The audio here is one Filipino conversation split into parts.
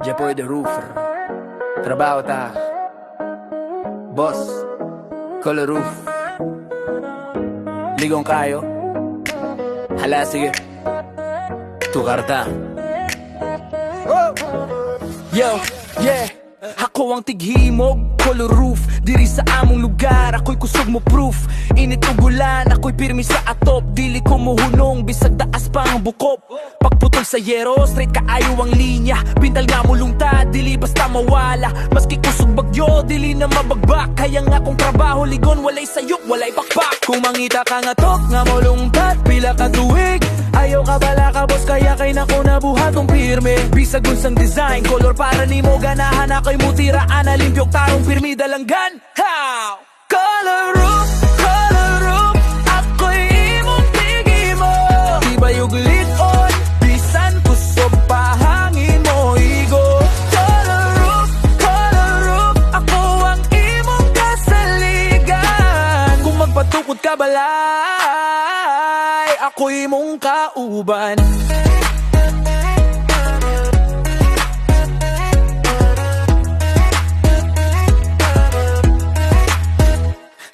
Japoy the Roofer. Trabaho ta. Boss, Color Roof. Ligong kayo. Hala, sige. Tukarta. Yo, yeah. Ako ang tighimog, Color Roof. Diri sa among lugar, ako'y kusog mo proof. Init o gulan, ako'y pirmi sa atop. Dili ko muhunong, bisag taas pa ang bukop. Pagputol sa yero, straight kaayo ang linya. Pintal nga mulungtad, dili basta mawala. Maski kusog bagyo, dili na mabagbak. Kaya nga kong trabaho, ligon, walay sayok, walay bakbak. Kung mangita ka nga tok, nga mulungtad, pila ka tuwig. Ayaw ka bala ka boss, kaya kay nako nabuhatong pirme. Bisag unsang design, color para ni mo ganahan. Ako'y mutiraan na limbyok tarong pirmi dalanggan. How? Color Roof, ako'y imong tigimo. Tibay yung likod, bisan kusog pahangin mo igo. Color Roof, ako ang imong kasaligan. Kung magpatukod ka balay, ako'y imong kauban.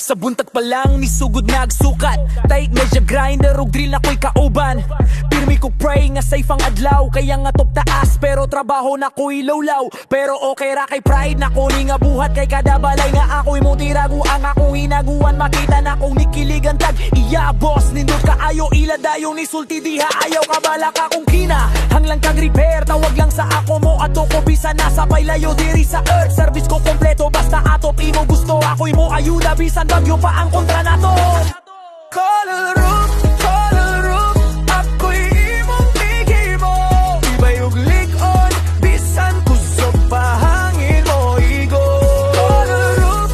Sa buntag pa lang, nisugod nagsukat. Taik medya grinder, og drill na ko'y kauban. Pirmi ko pray nga safe ang adlaw. Kaya nga top taas, pero trabaho na ko'y lawlaw. Pero okay ra kay pride na ko ni nga buhat. Kay kada balay nga ako'y mutiragu. Ang akong hinaguan, makita na kong nikiligan tag. Iya boss, nindot ka ayo, ila dayo ni sulti diha. Ayaw ka bala ka kung kina. Hanglang kag repair, tawag lang sa ako mo. Ato ko bisa nasa paylayo diri sa earth. Service ko kompleto, basta atop imo gusto. Ako'y mo ayuda, bisan bagyo pa ang kontra nato. Color Roof, ako'y imong tigimo. Ibay og likod, bisan kusog pahangin mo igo. Color Roof,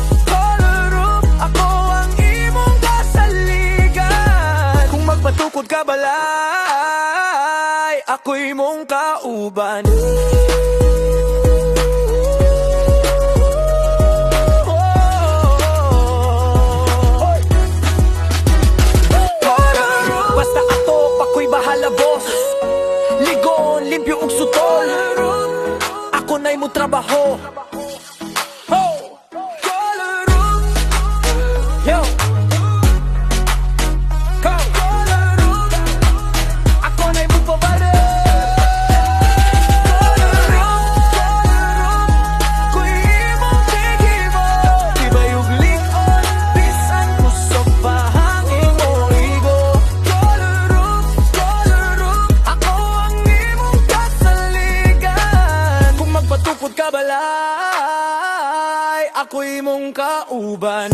ako ang imong kasaligan. Kung magpatukod ka balay, ako'y imong kauban. Limpyo og sutol, ako na'y mo trabaho. Color Roof, yo, Color Roof, ako na'y mo pabalik. Color Roof, ko'y imong tigimo. Ibay og likod, bisan kusog pahangin mo igo. Color Roof, ako ang patukod ka balay, ako'y mong kauban.